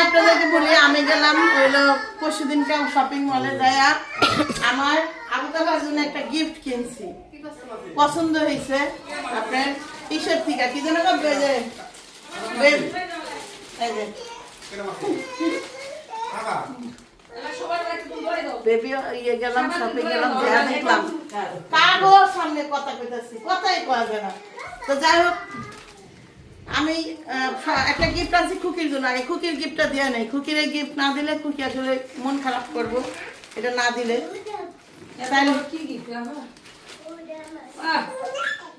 আপনাদেরকে বলি আমি গেলাম হইলো পরশুদিনকে শপিং মলে যাই আমার আবুতালার জন্য একটা গিফট কিনছি পছন্দ হয়েছে আপনার টি-শার্ট থেকে কি যেন বেবি ইয়ে গেলাম শপিং গেলাম যা দেখলাম কারো সামনে কথা কইতাছি কথাই কয়া যায় না তো যাই হোক আমি একটা গিফট আনছি খুকির জন্য আগে খুকির গিফটটা দেওয়া নেই খুকির এই গিফট না দিলে খুকি আসলে মন খারাপ করবো এটা না দিলে তাইলে কি গিফট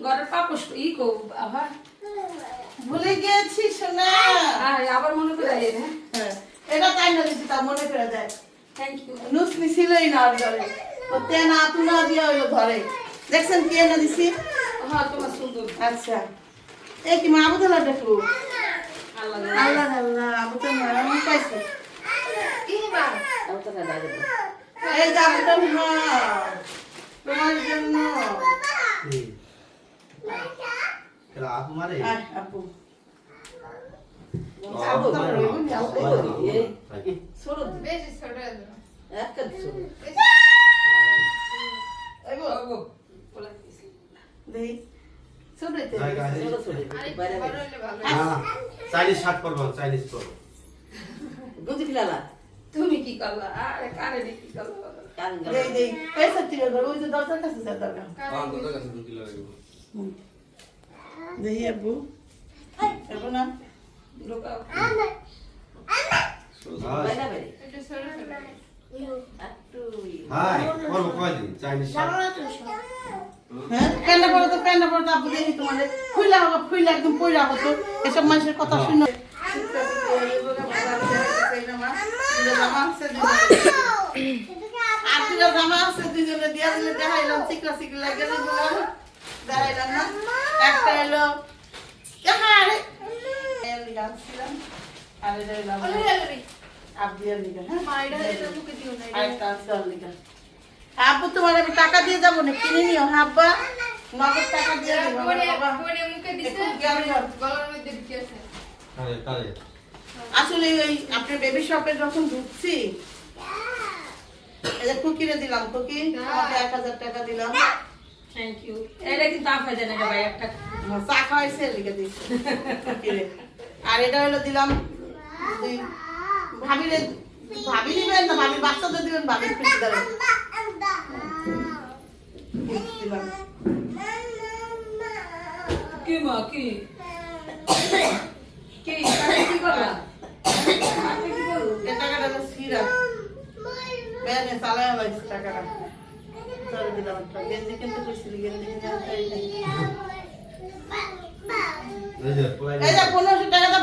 ঘরের পাপোশ ই কো আবার ভুলে গিয়েছি শোনা আবার মনে করে হ্যাঁ এটা তাই না দিছি তা মনে করে দেয় থ্যাংক ইউ নুসনি ছিলই না আর ঘরে তো তেনা তুনা দিয়া হইলো ধরে দেখছেন কি এনে দিছি হ্যাঁ তোমার সুন্দর আচ্ছা এই কি মা আবুদুল্লাহ দেখো আল্লাহ আল্লাহ আল্লাহ আবুদুল্লাহ আমি পাইছি কি বা আবুদুল্লাহ দাদা এই যে আবুদুল্লাহ তোমার জন্য এরা আপু মারে আপু আপু মারে ছোট বেশি ছোট একটা ছোট এই গো দেই ছোটতে ছোট বাইরে না চাইনিজ শার্ট পরবো চাইনিজ পরবো বুঝি ফিলালা তুমি কি করলা আরে কারে কি করলা দেই দেই পয়সা তিরে ধর ওই যে দরজার কাছে যা দরকার তোর কাছে 2 কিলো লাগবে দেই আপু আপু না লোকাও বাইরে বাইরে একটু ছোট ছোট একটু হাই পরবো কয়দিন চাইনিজ শার্ট হ্যাঁ প্যান্ডা পড়ো তো আপু দেখি তোমার খুইলা একদম পয়রা হতো এসব মানুষের কথা শুনো আর দুটো জামা আছে দুজনে দিয়া দিলে দেখাইলাম চিকলা চিকলা গেলে দেখাইলাম না একটা এলো আরে গাছিলাম আর এটা এলাম আবদিয়ার লিগা হ্যাঁ মাইডা এটা মুখে দিও না আরেকটা আছে ওর লিগা আপু তোমার আমি টাকা দিয়ে যাবো না কিনে নিও হাব্বা নগদ টাকা দিয়ে দেবো বাবা কোনে মুখে দিছে গলার মধ্যে ঢুকে আছে তারে আসলে ওই আপনার বেবি শপে যখন ঢুকছি এই যে কুকিরে দিলাম কুকি আমাকে 1000 টাকা দিলাম থ্যাংক ইউ এটা কিন্তু আফাই দেন না ভাই একটা চা খাওয়াইছে লিখে দিয়েছে কুকিরে আর এটা হলো দিলাম দুই ভাবিরে ভাবি দিবেন না ভাবি বাচ্চাদের দিবেন ভাবির খুশি দেবেন দিলাম কি মা কি কি কারে কি করলা আপনি কি করলো এই টাকাটা হলো সিরা বেনে চালায় হলাইছে টাকাটা ধরে দিলাম একটা গেঞ্জি কিনতে কইছিলি গেঞ্জি কিনে আনতে এই যে পোলাই এই যে 1500 টাকা তো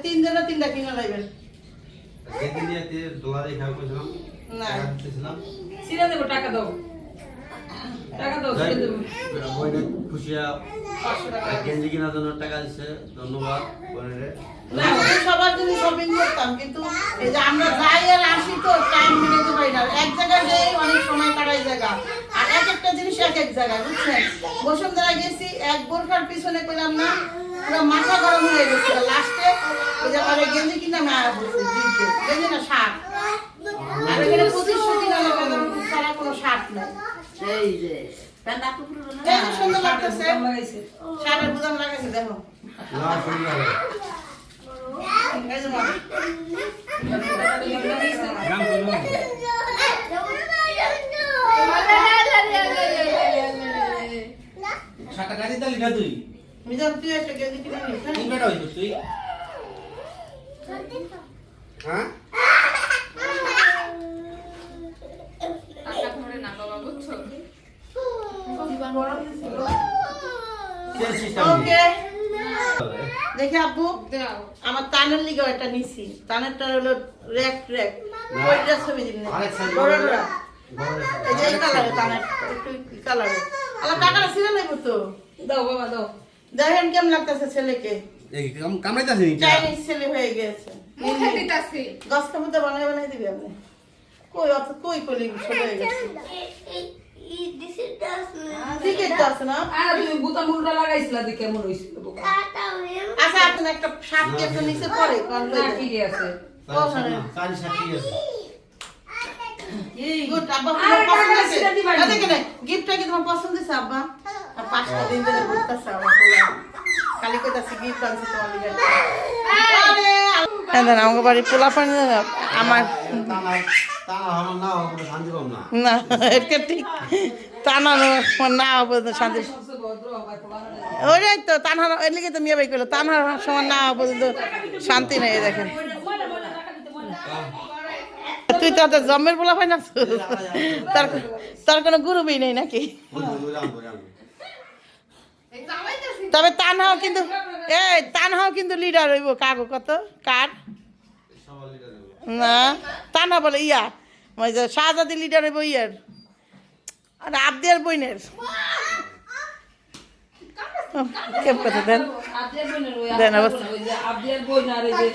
তিনজনে তিনটা কিনে লাইবেন যেদিন নিয়ে ডলারে খাও কইছিলাম না। টাকা দিতেছিলাম সিরা দেব টাকা দাও সিরা দেব বইনে খুশিয়া 500 টাকা গেঞ্জি কেনার জন্য টাকা দিছে ধন্যবাদ বোনেরে না আমি সবার জন্য শপিং করতাম কিন্তু এই যে আমরা যাই আর আসি তো টাইম মিলাতে পারি না এক জায়গায় যাই অনেক সময় কাটাই জায়গা আর এক একটা জিনিস এক এক জায়গায় বুঝছেন বসুন্ধরা গেছি এক বোরখার পিছনে পেলাম না পুরো মাথা গরম হয়ে গেছিল লাস্টে ওই যে আরে গেঞ্জি কিনা না বলছে দিতে গেঞ্জি না শার্ট আর এখানে 2500 কিনা লাগবে সারা কোনো শার্ট নাই এই যে প্যান্ট আপু পুরো না এই যে সুন্দর লাগতেছে লাগাইছে শার্টের বুতাম লাগাইছে দেখো না সুন্দর এই যে মা গ্রাম কইলো শাটা কাটি দালি না তুই মিজান তুই একটা গেঞ্জি কিনে নিস না কোন বেটা হইছ তুই হ্যাঁ টাকা ধরে না বাবা বুঝছো কেন সিস্টেম ওকে দেখি আব্বু দাও আমার তানের লিগে একটা নিছি তানেরটা হলো র‍্যাক ওইটা ছবি দিন না আরেক সাইজ বড় বড় এই যে এই আরেক কালারে size তানের একটু কালারে আলা টাকাটা ছিঁড়ে লাগবে তো দাও বাবা দাও দেখেন কেমন লাগতেছে ছেলেকে এই কামড়াইতাছিস নি চাইনিজ ছেলে হয়ে গেছে মুখে দিতাছি গছ কাপড় বানাই দিবি আপনি কই অত কই কলি ছোট হয়ে গেছে টিকিট তো আছে না? আর তুমি বুতা মুলটা লাগাইছিলা দেখে কেমন হইছিল বোকা আচ্ছা আপনি একটা শার্ট কি একটা নিচে পরে কোন না কি আছে চাইনিজ শার্ট ঠিক আছে গুড আব্বা আর পছন্দ একটা হয়েছে সিরা দিবা নি? দেখেন গিফটটা কি তোমার পছন্দ হয়েছে আব্বা? আর 5টা দিন ধরে ঘুরতেছে আমার পোলা খালি কইতাছে গিফট আনছে তোমার লিগে আরে আমাকে বাড়ি পোলা পানি আমার টানা আমার না হবে শান্তি পাম না না এটা ঠিক টানানো না হবে শান্তি সবচেয়ে ভদ্র হবে পোলা ওই তো তানহার এর লিগে তো মিয়া ভাই কইলো তানহার সমান না পর্যন্ত শান্তি নেই এই দেখেন তুই তো জন্মের পোলা পাই না তার তার কোনো গুরুবই নেই নাকি তবে তানহাও কিন্তু তানহাও কিন্তু লিডার হইব কাগো কত কার না তানহা বলে ইয়া ওই যে শাহজাদি লিডার হইব ইয়ার আর আবদিয়ার বইনের কেম কথা দেন আদিয়ার বোনের ওই দেন অবস্থা। ওই যে আদিয়ার বোন আর এই যে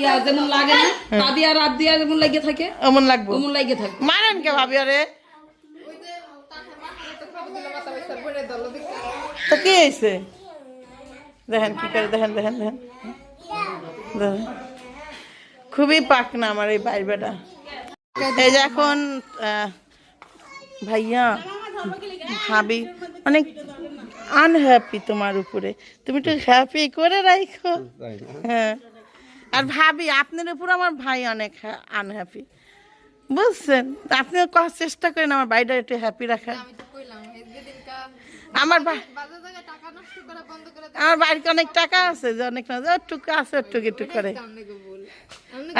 ইয়া যেমন লাগে না দাদি আর আদিয়া যেমন লাগিয়ে থাকে অমন লাগবো ওমন লাগিয়ে থাকে মারেন কে ভাবি আরে ওই যে তাকে মাথায় তো খবর দিল মাথা বসে বলে দল দেখতে তো কি হয়েছে দেখেন কি করে দেখেন দেখেন দেখেন দেখেন। খুবই পাক না আমার এই বাইর বেটা এই যে এখন ভাইয়া ভাবি অনেক আনহ্যাপি তোমার উপরে তুমি একটু হ্যাপি করে রাখো হ্যাঁ আর ভাবি আপনার উপর আমার ভাই অনেক আনহ্যাপি বুঝছেন আপনিও করার চেষ্টা করেন আমার বাইরে একটু হ্যাপি রাখার আমি তো কইলাম এই যেদিনকা আমার ভাই বাজার জায়গায় টাকা নষ্ট করা বন্ধ করে আমার বাড়িতে অনেক টাকা আছে যে অনেক না ওটুকু আছে ওটুকু একটু করে সামনে গো বল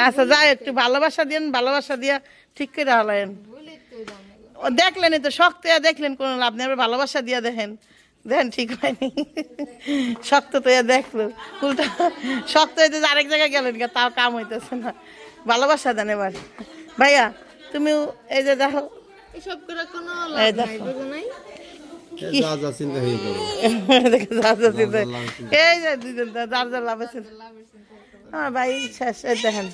আচ্ছা যাই একটু ভালোবাসা দিন ভালোবাসা দিয়া ঠিক করে হালায়েন বলে তো দাম ও দেখলেনই তো শক্ত দেখলেন কোনো লাভ নেই আবার ভালোবাসা দিয়া দেখেন দেখেন ঠিক হয়নি শক্ত তো দেখলো উল্টা শক্ত হইতে যে আরেক জায়গায় গেলেন গা তাও কাম হইতেছে না ভালোবাসা দেন এবার ভাইয়া তুমিও এই যে দেখো এসব করে কোনো এই লাভ নাই দেখো বুঝো নাই যা যা চিন্তা হয়ে যাবে দেখো যার যার চিন্তা। এই যে দুজন যার যার লাভ আছে আমার ভাই শেষ এই দেখেন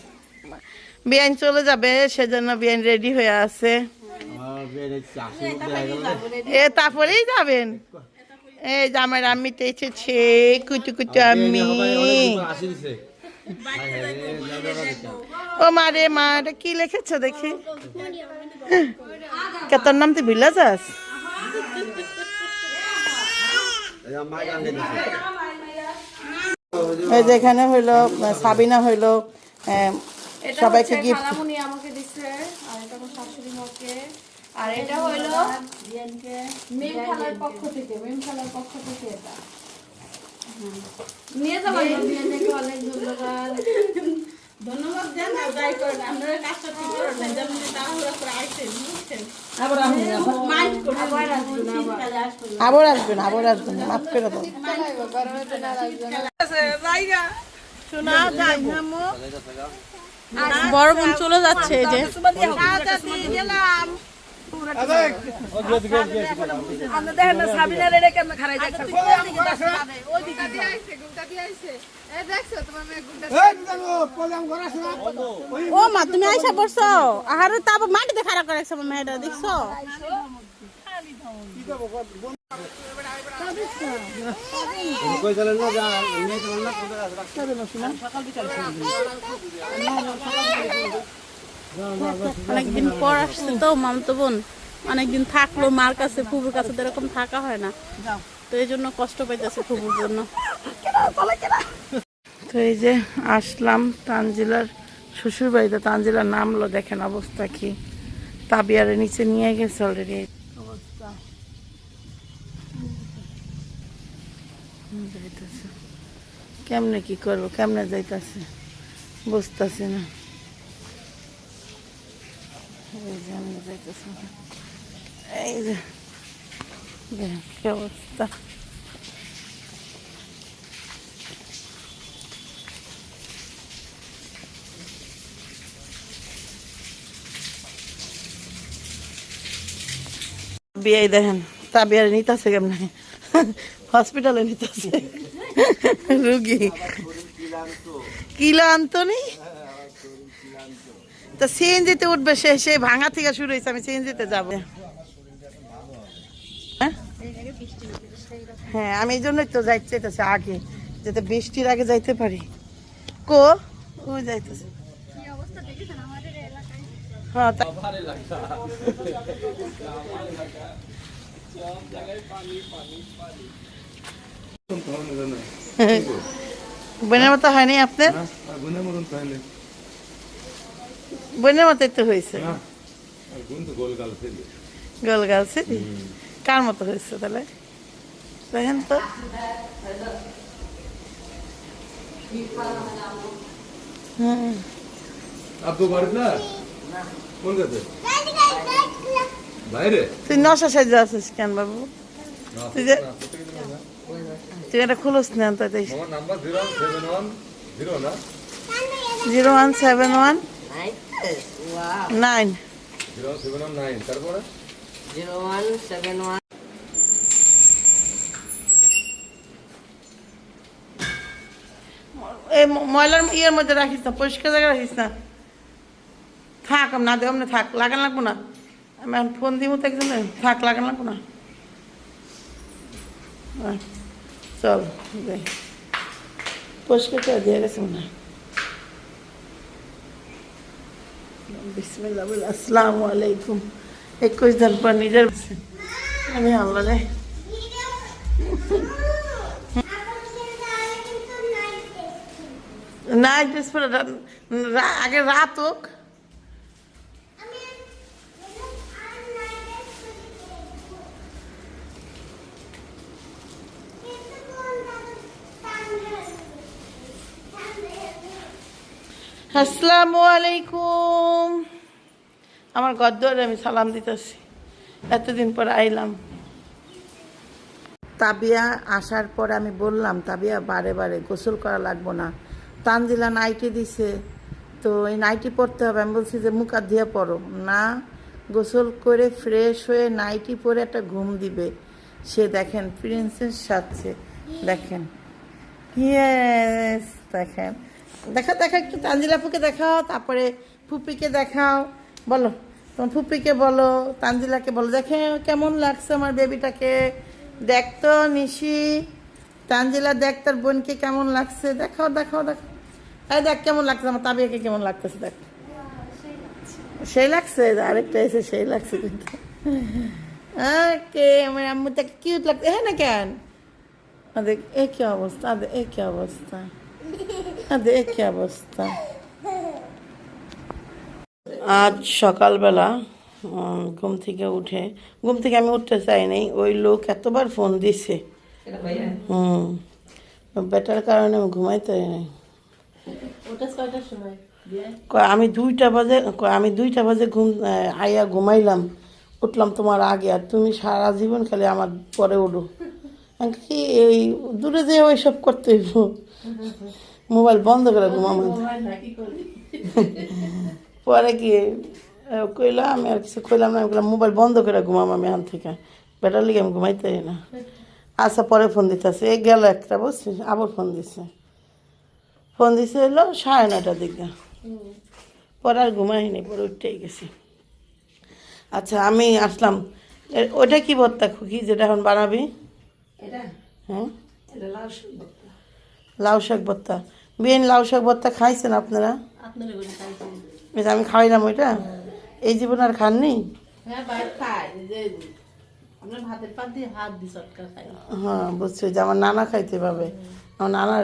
বিয়ান চলে যাবে সেজন্য বিয়ান রেডি হয়ে আছে আর বেরে চাষি দেয়া গেল এ তারপরেই যাবেন এই যে আমার আম্মিতে এসেছে কুচু কুচু আম্মি আসি দিছে ও মা রে মা এটা কি লিখেছো দেখি কে তোর নাম তুই ভুলে যাস মা গান দিছে এই যে এখানে হইলো সাবিনা হইলো সবাইকে গিফট খালামুনি আমাকে দিছে আর এটা আমার শাশুড়ি মাকে আর এটা হলো মেম খালার পক্ষ থেকে এটা নিয়ে যাবেন বিয়ানকে অনেক ধন্যবাদ ধন্যবাদ দেন আর যাই করেন আপনারা কাজটা ঠিক করেন না যেমন তাড়াহুড়া করে আইছেন বুঝছেন আবার আমি মাইন্ড করে আবার আসবেন মাফ করে দাও গরমে তো না লাগবে শোনা যাই হামু বড় বোন চলে যাচ্ছে এই যে গেলাম আমরা দেখেন না সাবিনার এটা কেমন খারাই যাচ্ছে গুলটা দিয়ে আইছে এই দেখছো তোমার মেয়ে গুলটা ও মা তুমি আইসা পড়ছো আহারে তা আবার মাটিতে খারাপ করে রাখছো মেয়েটা দেখছো কই চলেন না যা নিয়ে চলেন না কোথায় অনেকদিন পর আসছে তো মামতো বোন অনেকদিন থাকলো মার কাছে ফুবুর কাছে তো এরকম থাকা হয় না তো এই জন্য কষ্ট পাইতেছে ফুবুর জন্য তো এই যে আসলাম তানজিলার শ্বশুর বাড়িতে তানজিলার নামলো দেখেন অবস্থা কি তাবিয়ারে নিচে নিয়ে গেছে অলরেডি অবস্থা যাইতেছে কেমনে কি করবো কেমনে যাইতেছে বুঝতেছি না এই যে আমি যাইতেছি এই যে দেখেন কি অবস্থা বিয়ে দেখেন তা বিয়ারে নিতেছে কেমন হসপিটালে নিতেছে রুগী কিলো আনতনি তো সিএনজিতে উঠবে সে ভাঙা থেকে শুরু হয়েছে আমি সিএনজিতে যাবো হ্যাঁ আমি এই জন্যই তো যাইতে চাইতেছি আগে, যাতে বৃষ্টির আগে যাইতে পারি। কো ওই যাইতেছে হ্যাঁ বোনের মতো হয়নি আপনার? বোনের মতোই তো হয়েছে। গোল গালছে কার মতো হয়েছে তাহলে দেখেন তো। তুই নশা সাজা আছিস কেন বাবু? তুই যে তুই এটা খুলস না তো 01719 তারপরে 0171 এই ময়লার ইয়ের মধ্যে রাখিস না, পরিষ্কার জায়গায় রাখিস না। থাক না দেব না, থাক লাগান লাগবো না। আমি এখন ফোন দিব তো একজন, থাক লাগান লাগবো না। চল যাই, পরিষ্কার করে দিয়ে গেছে মনে হয়। বিসমিল্লাহ বলে আসসালামু আলাইকুম। 21 দিন পর নিজের আমি আল্লাহ রে নাইট ড্রেস পরে আগে রাত হোক। আসসালামু আলাইকুম। আমার গদ্দরে আমি সালাম দিতেছি, এতদিন পর আইলাম। তাবিয়া আসার পরে আমি বললাম তাবিয়া বারে বারে গোসল করা লাগবো না, তানজিলা নাইটি দিছে তো এই নাইটি পরতে হবে। আমি বলছি যে মুখ হাত দিয়ে পরো না, গোসল করে ফ্রেশ হয়ে নাইটি পরে একটা ঘুম দিবে। সে দেখেন প্রিন্সেস সাজছে, দেখেন ইয়েস, দেখেন দেখা দেখা একটু তানজিলা ফুকে দেখাও, তারপরে ফুপিকে দেখাও। বলো তোমার ফুপিকে বলো, তানজিলাকে বলো, দেখে কেমন লাগছে আমার বেবিটাকে। দেখতো নিশি, তানজিলা দেখ তোর বোনকে কেমন লাগছে, দেখাও দেখাও দেখাও। এই দেখ কেমন লাগছে আমার তাবিয়াকে, কেমন লাগতেছে দেখ। সেই লাগছে, আরেকটা এসে সেই লাগছে কিন্তু। ওকে আমার আম্মু তাকে কিউট লাগছে। হ্যাঁ না কেন দেখ এ কি অবস্থা, এ কি অবস্থা, এ কি অবস্থা। আজ সকালবেলা ঘুম থেকে উঠে, ঘুম থেকে আমি উঠতে চাইনি, ওই লোক এতবার ফোন দিছে। বেটার কারণে আমি ঘুমাইতে নাই। আমি 2টা বাজে ঘুম আইয়া ঘুমাইলাম, উঠলাম তোমার আগে, আর তুমি সারা জীবন খালি আমার পরে উঠো। কি এই দূরে যেয়ে ওইসব করতে হইব, মোবাইল বন্ধ করে ঘুমাবো। পরে কি কইলাম, আমি আর কিছু কইলাম না, আমি বললাম মোবাইল বন্ধ করে ঘুমাবো আমি এখান থেকে, বেটার লিগে আমি ঘুমাইতে না। আচ্ছা পরে ফোন দিতেছে, এই গেল একটা, বুঝছিস, আবার ফোন দিছে হলো 9:30টার দিকে। পরে আর ঘুমাইনি, পরে উঠতেই গেছি। আচ্ছা আমি আসলাম, ওইটা কি ভর্তা খুকি যেটা এখন বানাবি? হ্যাঁ লাউ শাক ভর্তা। বিয়েন লাউ শাক ভর্তা খাইছেন আপনারা? আমি খাইলাম ওইটা, এই জীবন আর খাননি? হ্যাঁ বুঝছি, যে আমার নানা খাইতে পাবে, আমার নানার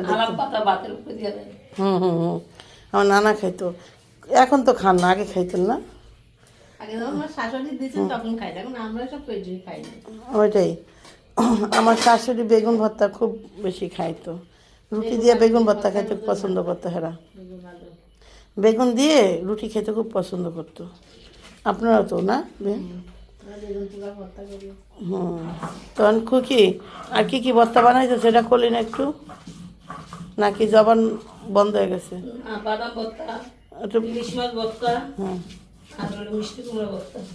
আমার নানা খাইতো, এখন তো খান না, আগে খাইতেন না? ওইটাই, আমার শাশুড়ি বেগুন ভর্তা খুব বেশি খাইতো, রুটি দিয়ে বেগুন ভর্তা খাইতে পছন্দ করতো। হেরা বেগুন দিয়ে রুটি খেতে খুব পছন্দ করতো। আপনারাও তো না? তখন খুকি আর কি কি ভর্তা বানাইতো সেটা করলি না একটু, নাকি জবান বন্ধ হয়ে গেছে?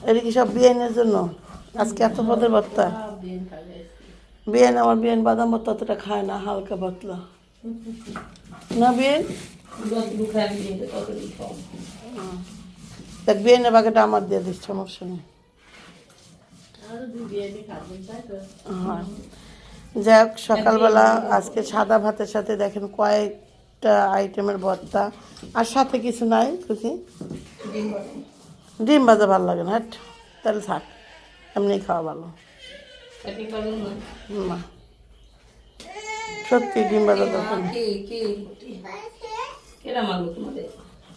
এটা কি সব বিয়ানের জন্য আজকে এত পদের ভর্তা? বিয়ান, আমার বিয়ান বাদাম ভর্তা অতটা খায় না, হালকা পাতলা না বিয়ান। দেখ বিয়ানের বাগেটা আমার দিয়ে দিস, সমস্যা নেই। হ্যাঁ। যাই হোক, সকালবেলা আজকে সাদা ভাতের সাথে দেখেন কয়েকটা আইটেমের ভর্তা, আর সাথে কিছু নাই খুশি। ডিম ভাজা ভালো লাগে না, হাট তাহলে থাক, এমনি খাওয়া ভালো না, সত্যি ডিম ভাজা দরকার নেই।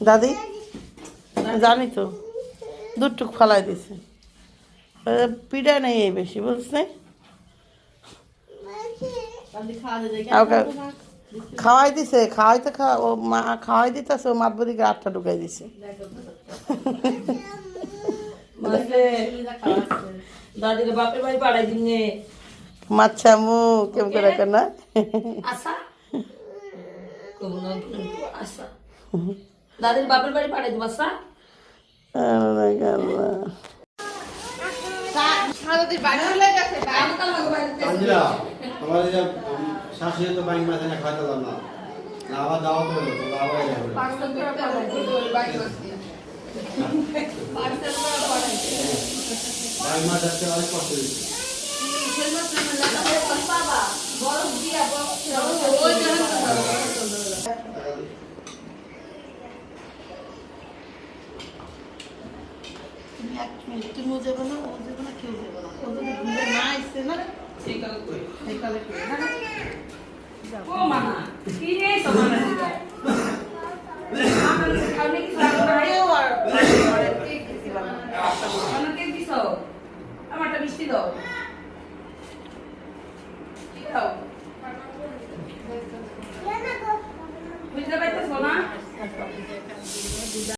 দাদি জানি তো, দুধটুক ফালাই দিছে, পিঠা নেই এই বেশি, বুঝছে? খাওয়াই দিছে, খাওয়াইতে ও মা খাওয়াই দিতেছে, ও মাতবদিকে 8টা ঢুকাই দিছে। দাদির বাপের বাড়ি পাড়াই দিনে মাচ্ছা মু কেমন করে কেনা আশা আশা দাদির বাপের বাড়ি পাড়াই দিব আশা। সারাদিন বাড়ি চলে গেছে। তানজিলা, তোমার এই যে শাশুড়ি তো বাইক মাঝে না খাইতে পারলাম না, আবার দাওয়াত হলো তো আবার যাবে। পার্সেল করে পাঠাইছি বাড়ি বসে। পার্সেল করে পাঠাইছি। বাইক মাছ আসতে অনেক কষ্ট হয়েছে। বাবা বরফ দিয়া ওই তুমিও যাবে না, ও যাবে না, কেউ যাবে না, ও যদি ঘুরে না আসছে না এই কালে করে ও মা কি রে তোমার দিদা আমার খাওয়া কি খাওয়া নাই কেউ আর কেক দিছিলাম আমার কেক দিছো আমারটা মিষ্টি দাও কি দাও